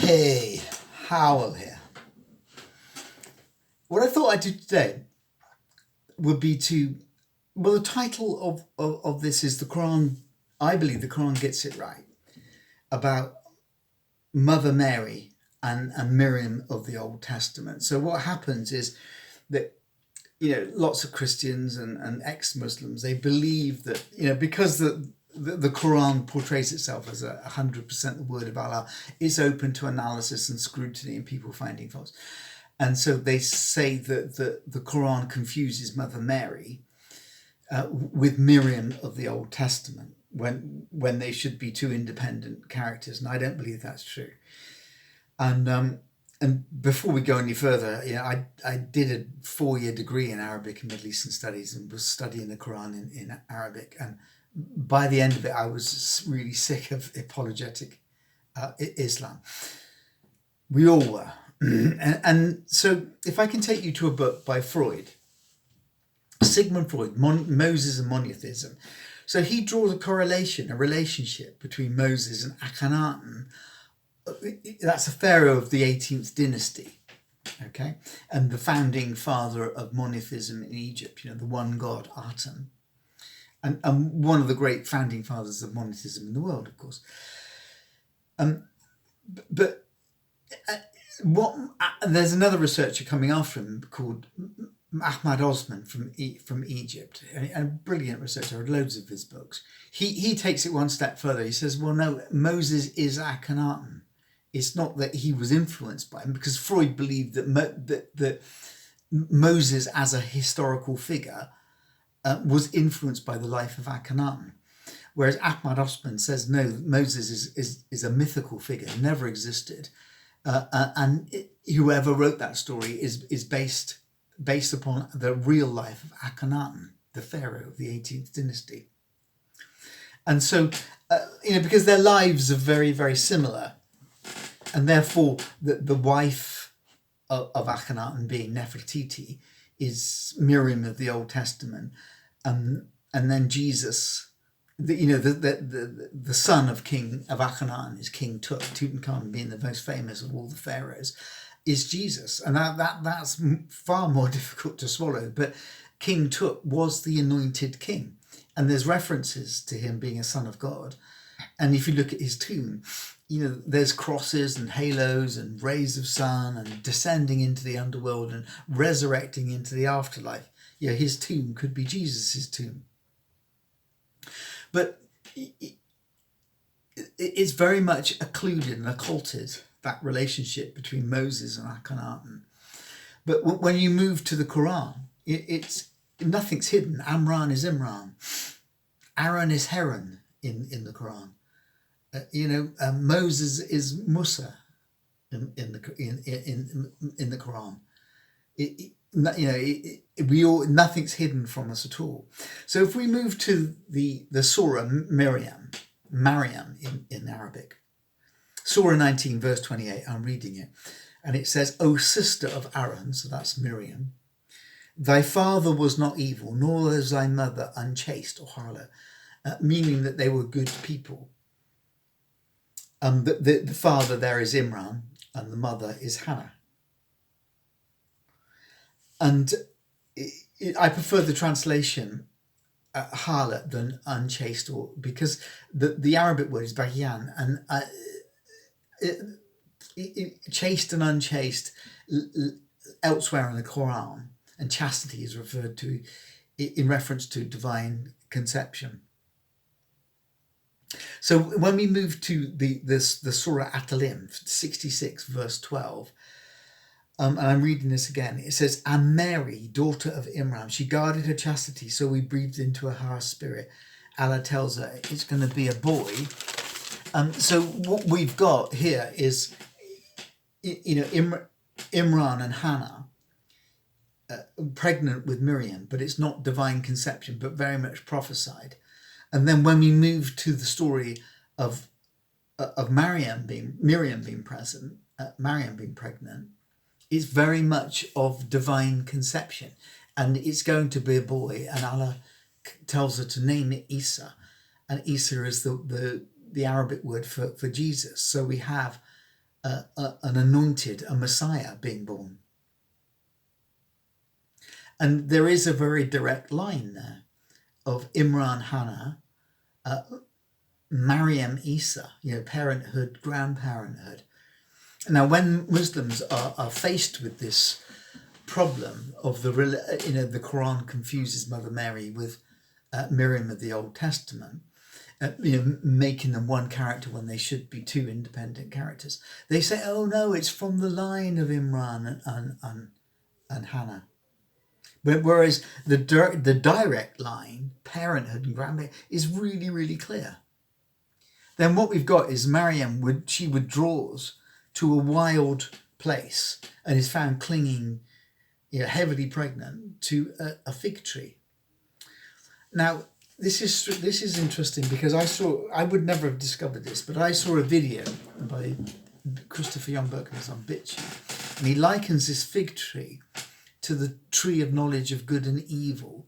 Hey, Howell here. What I thought I'd do today would be the title of this is the Quran. I believe the Quran gets it right about Mother Mary and Miriam of the Old Testament. So what happens is that, lots of Christians and ex-Muslims, they believe that, because the Quran portrays itself as 100% the word of Allah, it's open to analysis and scrutiny and people finding faults. And so they say that the Quran confuses Mother Mary with Miriam of the Old Testament when they should be two independent characters. And I don't believe that's true. And before we go any further, I did a 4-year degree in Arabic and Middle Eastern studies and was studying the Quran in Arabic. And by the end of it, I was really sick of apologetic Islam. We all were. And so if I can take you to a book by Freud, Sigmund Freud, Moses and Monotheism. So he draws a relationship between Moses and Akhenaten. That's a pharaoh of the 18th dynasty, okay? And the founding father of monotheism in Egypt, the one God, Atum. And one of the great founding fathers of monotheism in the world, of course. There's another researcher coming after him called Ahmad Osman from Egypt, a brilliant researcher. I read loads of his books. He takes it one step further. He says, well, no, Moses is Akhenaten. It's not that he was influenced by him, because Freud believed that Moses as a historical figure was influenced by the life of Akhenaten. Whereas Ahmad Osman says, no, Moses is a mythical figure, never existed. And whoever wrote that story is based upon the real life of Akhenaten, the pharaoh of the 18th dynasty. And so, because their lives are very, very similar, and therefore the wife of Akhenaten, being Nefertiti, is Miriam of the Old Testament, and then Jesus, the son of Akhenaten is King Tut, Tutankhamun being the most famous of all the pharaohs, is Jesus. And that's far more difficult to swallow. But King Tut was the anointed king. And there's references to him being a son of God. And if you look at his tomb, there's crosses and halos and rays of sun and descending into the underworld and resurrecting into the afterlife. His tomb could be Jesus's tomb. But it's very much occluded and occulted, that relationship between Moses and Akhenaten. But when you move to the Quran, it's nothing's hidden. Amran is Imran. Aaron is Heron in the Quran. Moses is Musa in the Quran. Nothing's hidden from us at all. So if we move to the Surah Maryam in Arabic, Surah 19 verse 28, I'm reading it, and it says, "O sister of Aaron," so that's Miriam, "thy father was not evil, nor was thy mother unchaste or harlot," meaning that they were good people. The father there is Imran, and the mother is Hannah. And I prefer the translation harlot than unchaste, because the Arabic word is bagyan, and chaste and unchaste elsewhere in the Quran, and chastity is referred to in reference to divine conception. So when we move to the Surah At-Talim 66 verse 12, and I'm reading this again, it says, "And Mary, daughter of Imran, she guarded her chastity, so we breathed into her spirit." Allah tells her it's going to be a boy. So what we've got here is, Imran and Hannah pregnant with Miriam, but it's not divine conception, but very much prophesied. And then when we move to the story of Miriam being pregnant, it's very much of divine conception, and it's going to be a boy. And Allah tells her to name it Isa, and Isa is the Arabic word for Jesus. So we have an anointed, a Messiah being born. And there is a very direct line there of Imran, Hannah, Maryam, Isa, parenthood, grandparenthood. Now, when Muslims are faced with this problem of the Quran confuses Mother Mary with Miriam of the Old Testament, making them one character when they should be two independent characters, they say, oh no, it's from the line of Imran and Hannah. But whereas the direct line, parenthood and grandparenthood, is really, really clear. Then what we've got is Maryam she withdraws to a wild place and is found clinging, heavily pregnant to a fig tree. Now, this is interesting because I would never have discovered this, but I saw a video by Christopher Young Berkman on BitChute, and he likens this fig tree to the tree of knowledge of good and evil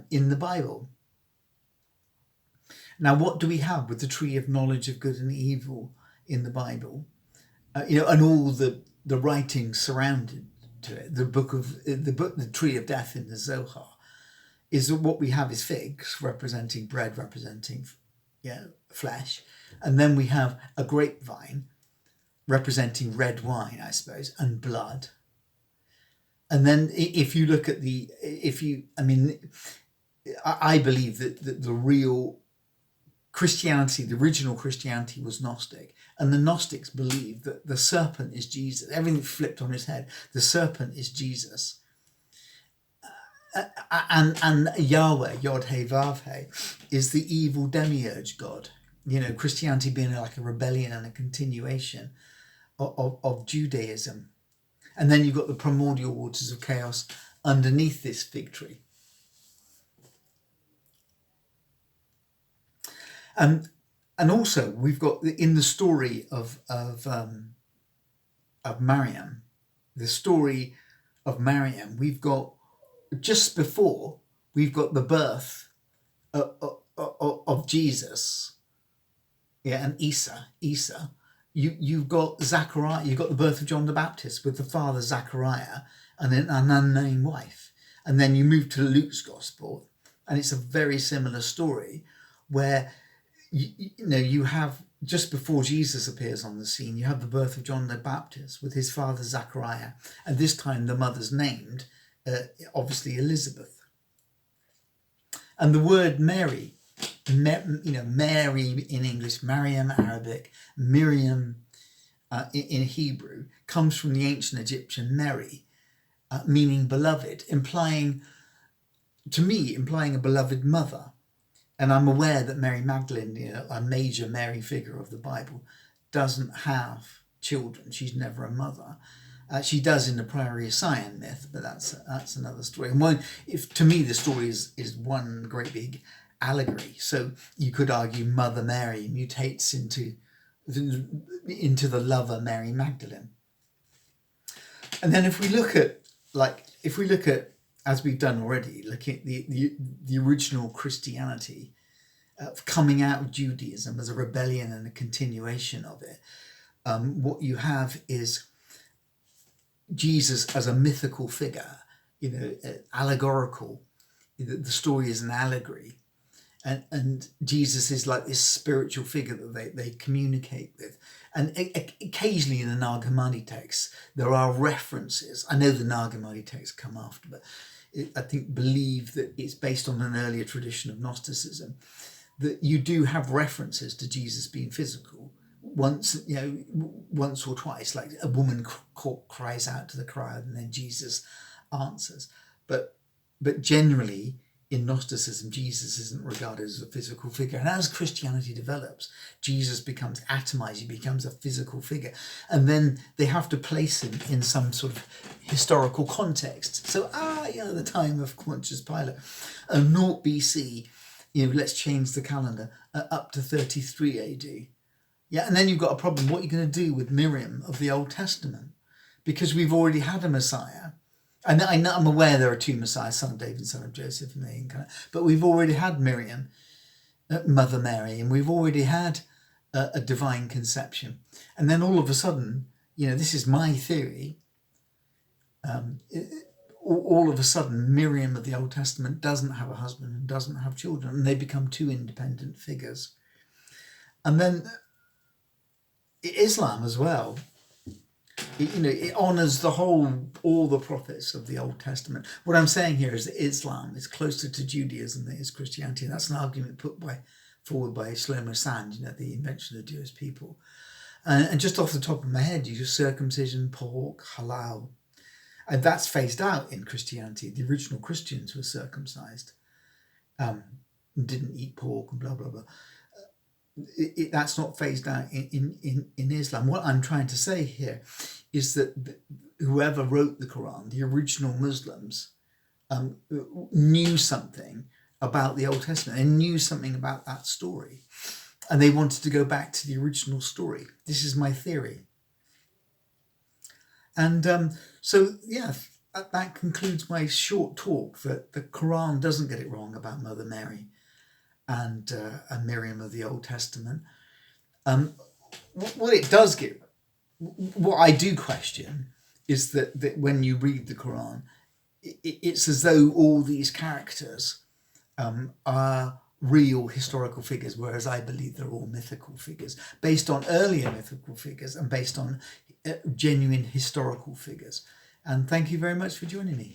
in the Bible. Now, what do we have with the tree of knowledge of good and evil in the Bible? And all the writings surrounded to it. The tree of death in the Zohar is that what we have is figs representing bread, representing flesh, and then we have a grapevine representing red wine, I suppose, and blood. And then if you look at I believe that the real Christianity, the original Christianity, was Gnostic, and the Gnostics believed that the serpent is Jesus. Everything flipped on his head. The serpent is Jesus. And Yahweh, Yod-He, Vav-He, is the evil demiurge god. Christianity being like a rebellion and a continuation of Judaism. And then you've got the primordial waters of chaos underneath this fig tree. And also we've got in the story of Maryam, we've got just before we've got the birth of Jesus, and Isa. You've got Zachariah. You've got the birth of John the Baptist with the father Zachariah and then an unnamed wife, and then you move to Luke's gospel, and it's a very similar story where you have just before Jesus appears on the scene, you have the birth of John the Baptist with his father Zachariah, and this time the mother's named obviously Elizabeth. And the word Mary, Mary in English, Maryam Arabic, Miriam in Hebrew, comes from the ancient Egyptian Mary, meaning beloved, implying a beloved mother. And I'm aware that Mary Magdalene, a major Mary figure of the Bible, doesn't have children. She's never a mother. She does in the Prairie of Sion myth, but that's another story. And to me, the story is one great big allegory. So you could argue Mother Mary mutates into the lover Mary Magdalene. And then if we look at, as we've done already, looking at the original Christianity coming out of Judaism as a rebellion and a continuation of it, what you have is Jesus as a mythical figure, allegorical. The story is an allegory. And Jesus is like this spiritual figure that they communicate with. And occasionally in the Nag Hammadi texts, there are references. I know the Nag Hammadi texts come after, but I believe that it's based on an earlier tradition of Gnosticism, that you do have references to Jesus being physical once or twice, like a woman cries out to the crowd and then Jesus answers. But generally, in Gnosticism, Jesus isn't regarded as a physical figure. And as Christianity develops, Jesus becomes atomized, he becomes a physical figure. And then they have to place him in some sort of historical context. So, the time of Pontius Pilate, 0 BC, let's change the calendar, up to 33 AD. Yeah, and then you've got a problem. What are you going to do with Miriam of the Old Testament? Because we've already had a Messiah. And I'm aware there are two Messiahs, son of David, son of Joseph, but we've already had Miriam, Mother Mary, and we've already had a divine conception. And then all of a sudden, this is my theory, all of a sudden Miriam of the Old Testament doesn't have a husband and doesn't have children, and they become two independent figures. And then Islam as well, it honors all the prophets of the Old Testament. What I'm saying here is that Islam is closer to Judaism than it is Christianity. And that's an argument put forward by Shlomo Sand, the invention of the Jewish people. And just off the top of my head, you use circumcision, pork, halal. And that's phased out in Christianity. The original Christians were circumcised, didn't eat pork and blah, blah, blah. That's not phased out in Islam. What I'm trying to say here is that whoever wrote the Quran, the original Muslims, knew something about the Old Testament. They knew something about that story. And they wanted to go back to the original story. This is my theory. And that concludes my short talk, that the Quran doesn't get it wrong about Mother Mary and Miriam of the Old Testament. What it does give, what I do question, is that when you read the Quran, it's as though all these characters are real historical figures, whereas I believe they're all mythical figures, based on earlier mythical figures and based on genuine historical figures. And thank you very much for joining me.